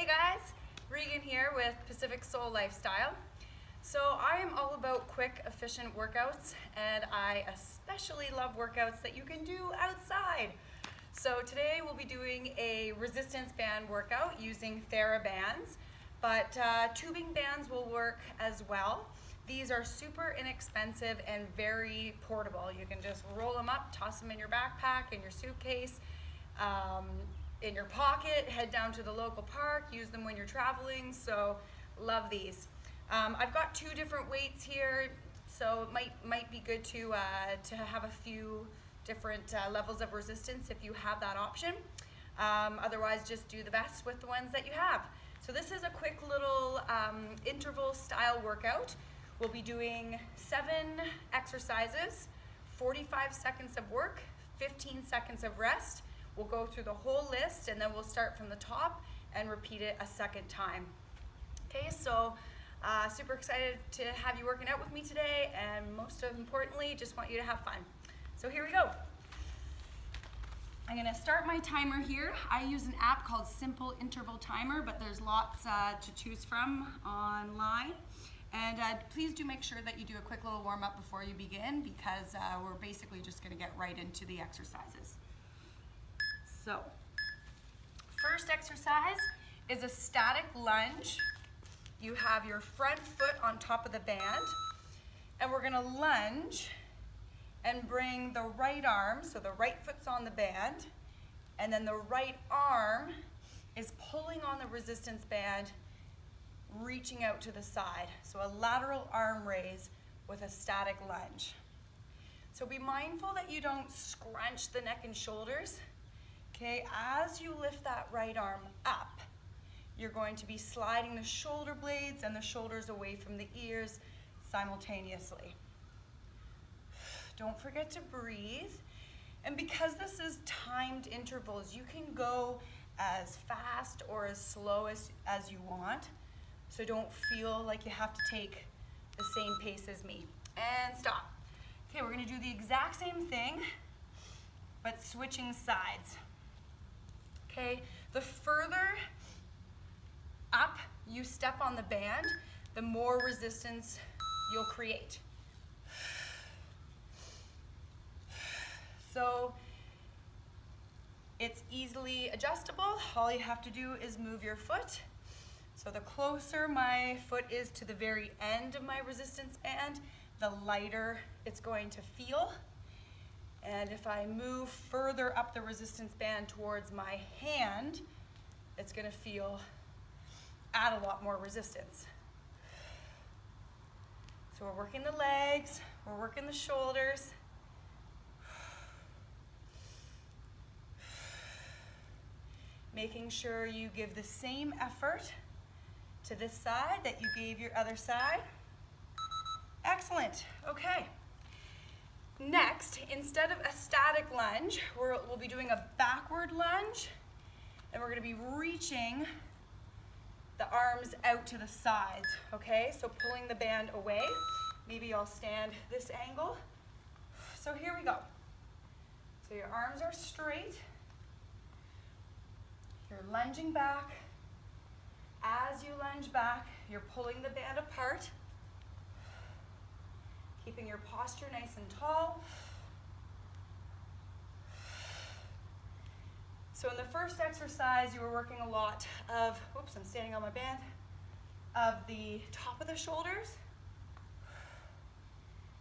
guys, Regan here with Pacific Soul Lifestyle. So I am all about quick, efficient workouts, and I especially love workouts that you can do outside. So today we'll be doing a resistance band workout using TheraBands, but tubing bands will work as well. These are super inexpensive and very portable. You can just roll them up, toss them in your backpack, in your suitcase, in your pocket, head down to the local park, use them when you're traveling, so love these. I've got two different weights here, so it might be good to have a few different levels of resistance if you have that option. Otherwise, just do the best with the ones that you have. So this is a quick little interval style workout. We'll be doing 7 exercises, 45 seconds of work, 15 seconds of rest. We'll go through the whole list and then we'll start from the top and repeat it a second time. Okay, so super excited to have you working out with me today, and most importantly, just want you to have fun. So here we go. I'm gonna start my timer here. I use an app called Simple Interval Timer, but there's lots to choose from online. And please do make sure that you do a quick little warm up before you begin, because we're basically just gonna get right into the exercises. So, first exercise is a static lunge. You have your front foot on top of the band, and we're gonna lunge and bring the right arm, so the right foot's on the band, and then the right arm is pulling on the resistance band, reaching out to the side. So a lateral arm raise with a static lunge. So be mindful that you don't scrunch the neck and shoulders. Okay, as you lift that right arm up, you're going to be sliding the shoulder blades and the shoulders away from the ears simultaneously. Don't forget to breathe. And because this is timed intervals, you can go as fast or as slow as you want. So don't feel like you have to take the same pace as me. And stop. Okay, we're gonna do the exact same thing, but switching sides. Okay, the further up you step on the band, the more resistance you'll create. So it's easily adjustable. All you have to do is move your foot. So the closer my foot is to the very end of my resistance band, the lighter it's going to feel. And if I move further up the resistance band towards my hand, it's gonna add a lot more resistance. So we're working the legs, we're working the shoulders. Making sure you give the same effort to this side that you gave your other side. Excellent, okay. Next, instead of a static lunge, we'll be doing a backward lunge, and we're gonna be reaching the arms out to the sides, okay? So pulling the band away. Maybe I'll stand this angle. So here we go. So your arms are straight. You're lunging back. As you lunge back, you're pulling the band apart, keeping your posture nice and tall. So in the first exercise, you were working a lot of, whoops, I'm standing on my band, of the top of the shoulders.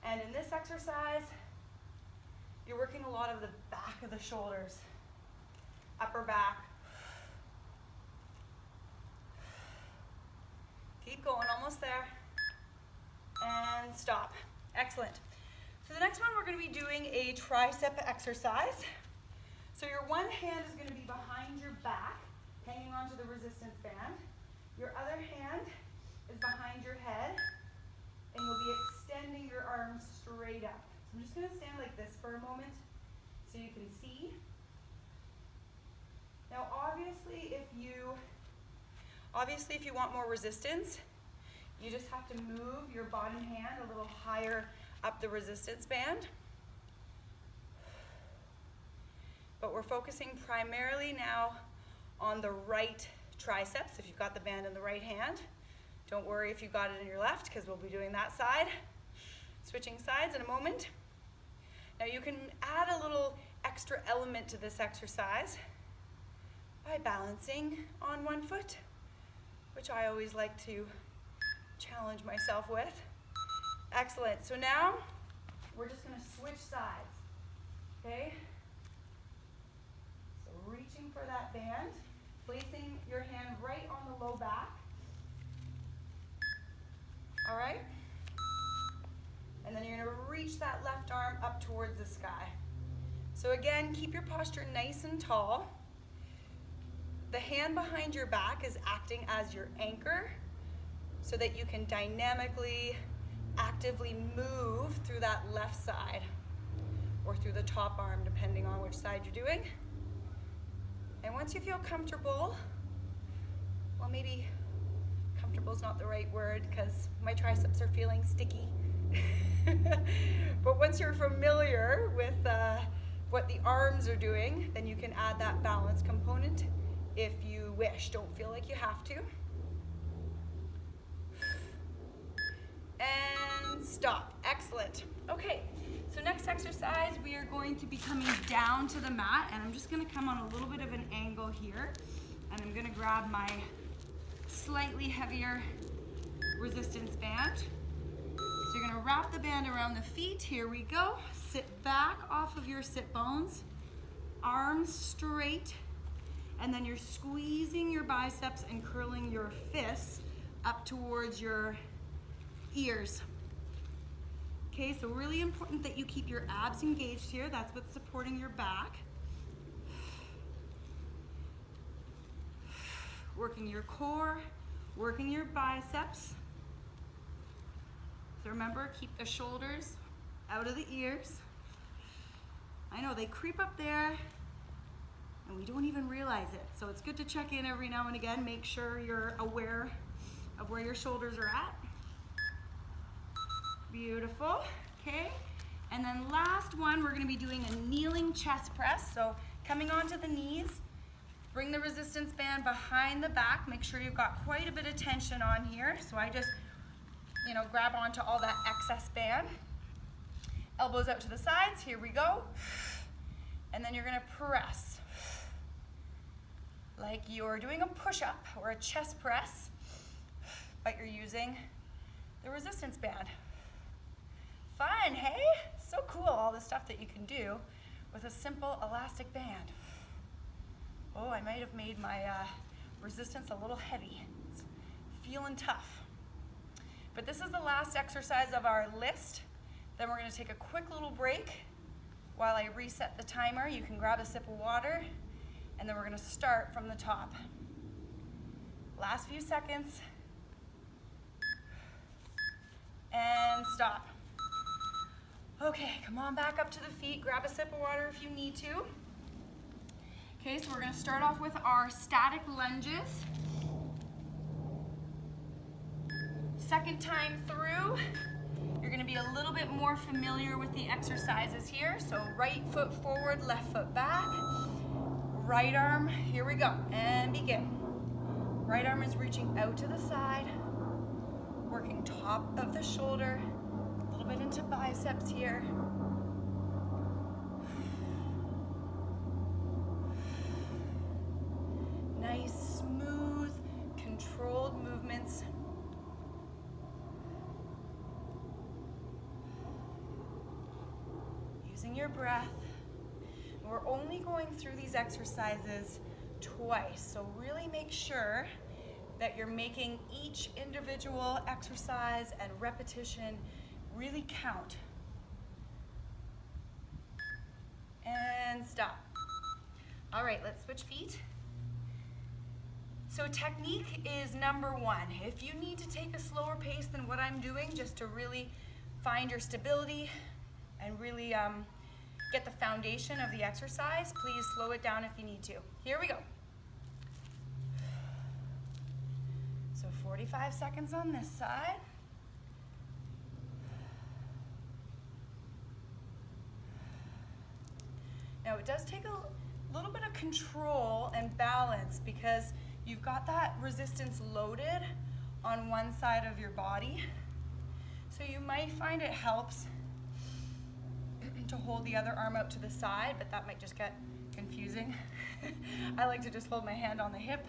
And in this exercise, you're working a lot of the back of the shoulders, upper back. Keep going, almost there. And stop. Excellent. So the next one, we're going to be doing a tricep exercise. So your one hand is going to be behind your back, hanging onto the resistance band. Your other hand is behind your head, and you'll be extending your arms straight up. So I'm just going to stand like this for a moment so you can see. Now obviously if you want more resistance, you just have to move your bottom hand a little higher up the resistance band. But we're focusing primarily now on the right triceps if you've got the band in the right hand. Don't worry if you've got it in your left, because we'll be doing that side. Switching sides in a moment. Now you can add a little extra element to this exercise by balancing on one foot, which I always like to challenge myself with. Excellent. So now we're just going to switch sides. Okay? So reaching for that band, placing your hand right on the low back. All right? And then you're going to reach that left arm up towards the sky. So again, keep your posture nice and tall. The hand behind your back is acting as your anchor so that you can dynamically, actively move through that left side or through the top arm, depending on which side you're doing. And once you feel comfortable, well, maybe comfortable is not the right word because my triceps are feeling sticky. But once you're familiar with what the arms are doing, then you can add that balance component if you wish. Don't feel like you have to. And stop. Excellent. Okay, so next exercise, we are going to be coming down to the mat, and I'm just going to come on a little bit of an angle here, and I'm going to grab my slightly heavier resistance band. So you're going to wrap the band around the feet. Here we go. Sit back off of your sit bones, arms straight, and then you're squeezing your biceps and curling your fists up towards your ears. Okay, so really important that you keep your abs engaged here. That's what's supporting your back. Working your core, working your biceps. So remember, keep the shoulders out of the ears. I know they creep up there and we don't even realize it. So it's good to check in every now and again, make sure you're aware of where your shoulders are at. Beautiful, okay. And then last one, we're gonna be doing a kneeling chest press. So coming onto the knees, bring the resistance band behind the back. Make sure you've got quite a bit of tension on here. So I just, grab onto all that excess band. Elbows out to the sides, here we go. And then you're gonna press like you're doing a push-up or a chest press, but you're using the resistance band. Fun, hey? So cool, all the stuff that you can do with a simple elastic band. Oh, I might have made my resistance a little heavy. It's feeling tough. But this is the last exercise of our list. Then we're gonna take a quick little break while I reset the timer. You can grab a sip of water, and then we're gonna start from the top. Last few seconds. And stop. Okay, come on back up to the feet. Grab a sip of water if you need to. Okay, so we're gonna start off with our static lunges. Second time through, you're gonna be a little bit more familiar with the exercises here. So right foot forward, left foot back. Right arm, here we go, and begin. Right arm is reaching out to the side, working top of the shoulder, a little bit into biceps here. Nice, smooth, controlled movements. Using your breath. We're only going through these exercises twice, so really make sure that you're making each individual exercise and repetition really count. And stop. All right, let's switch feet. So technique is number one. If you need to take a slower pace than what I'm doing just to really find your stability and really get the foundation of the exercise, please slow it down if you need to. Here we go. So 45 seconds on this side. Now it does take a little bit of control and balance because you've got that resistance loaded on one side of your body. So you might find it helps to hold the other arm out to the side, but that might just get confusing. I like to just hold my hand on the hip.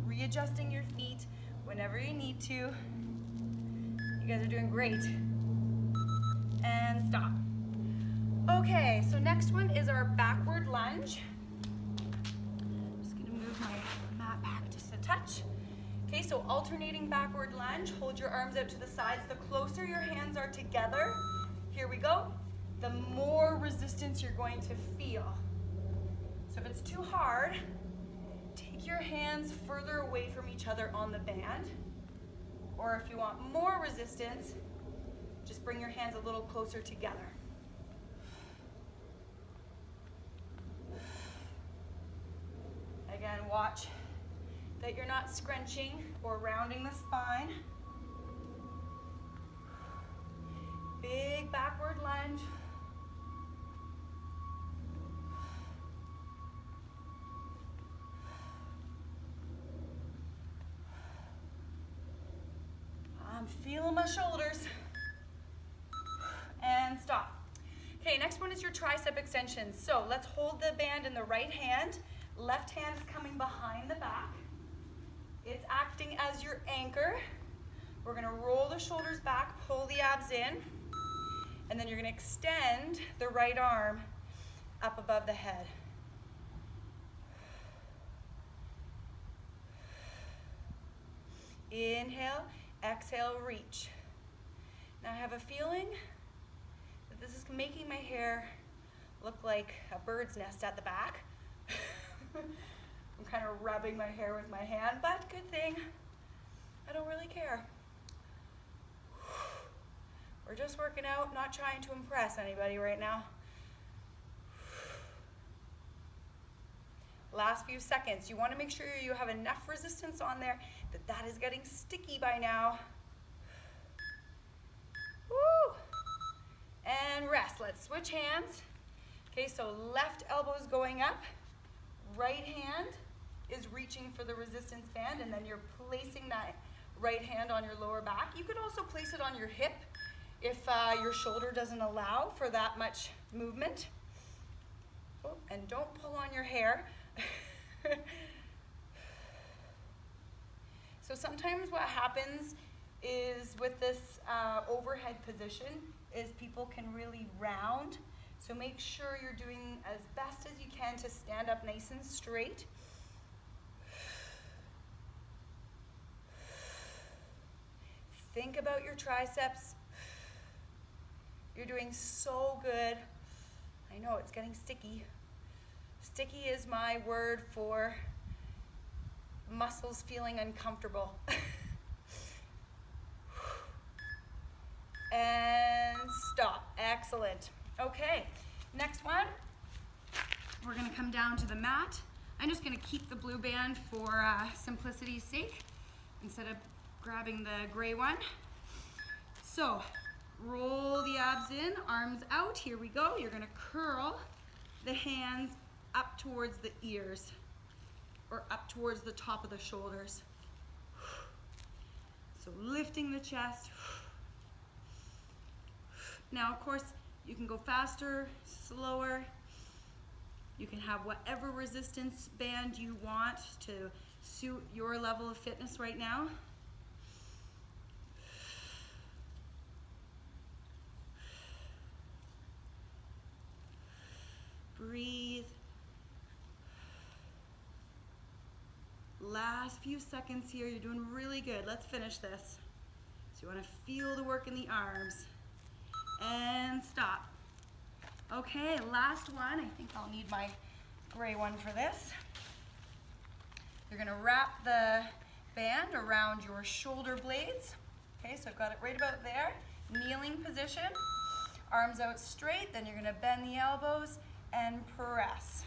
Readjusting your feet whenever you need to. You guys are doing great. And stop. Okay, so next one is our backward lunge. Just gonna move my mat back just a touch. Okay, so alternating backward lunge, hold your arms out to the sides. The closer your hands are together, here we go, the more resistance you're going to feel. So if it's too hard, take your hands further away from each other on the band. Or if you want more resistance, just bring your hands a little closer together. Again, watch that you're not scrunching or rounding the spine. Big backward lunge. I'm feeling my shoulders. And stop. Okay, next one is your tricep extensions. So let's hold the band in the right hand. Left hand is coming behind the back. It's acting as your anchor. We're gonna roll the shoulders back, pull the abs in, and then you're gonna extend the right arm up above the head. Inhale, exhale, reach. Now I have a feeling that this is making my hair look like a bird's nest at the back. I'm kind of rubbing my hair with my hand, but good thing, I don't really care. We're just working out, not trying to impress anybody right now. Last few seconds. You want to make sure you have enough resistance on there that is getting sticky by now. Woo! And rest. Let's switch hands. Okay, so left elbow is going up. Right hand is reaching for the resistance band, and then you're placing that right hand on your lower back. You could also place it on your hip if your shoulder doesn't allow for that much movement. Oh, and don't pull on your hair. So sometimes what happens is with this overhead position is people can really round. So make sure you're doing as best as you can to stand up nice and straight. Think about your triceps. You're doing so good. I know it's getting sticky. Sticky is my word for muscles feeling uncomfortable. And stop. Excellent. Okay, next one. We're gonna come down to the mat. I'm just gonna keep the blue band for simplicity's sake instead of grabbing the gray one. So, roll the abs in, arms out. Here we go. You're gonna curl the hands up towards the ears or up towards the top of the shoulders. So lifting the chest. Now, of course, you can go faster, slower. You can have whatever resistance band you want to suit your level of fitness right now. Breathe. Last few seconds here. You're doing really good. Let's finish this. So you want to feel the work in the arms. And stop. Okay, last one. I think I'll need my gray one for this. You're gonna wrap the band around your shoulder blades. Okay, so I've got it right about there. Kneeling position, arms out straight, then you're gonna bend the elbows and press.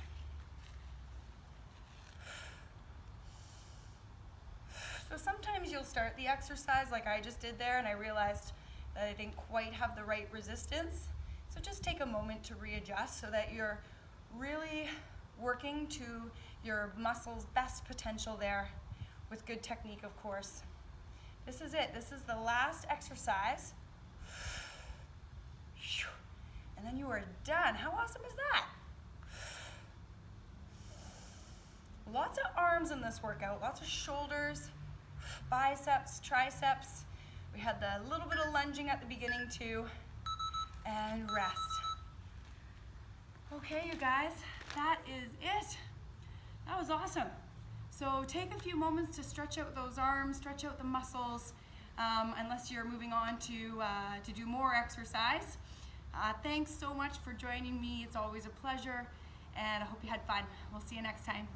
So sometimes you'll start the exercise like I just did there and I realized that I didn't quite have the right resistance. So So just take a moment to readjust so that you're really working to your muscles' best potential there with good technique, of course. This is it. This is the last exercise. And then you are done. How awesome is that? Lots of arms in this workout, lots of shoulders, biceps, triceps. We had the little bit of lunging at the beginning too, and rest. Okay, you guys, that is it. That was awesome. So take a few moments to stretch out those arms, stretch out the muscles, unless you're moving on to do more exercise. Thanks so much for joining me. It's always a pleasure, and I hope you had fun. We'll see you next time.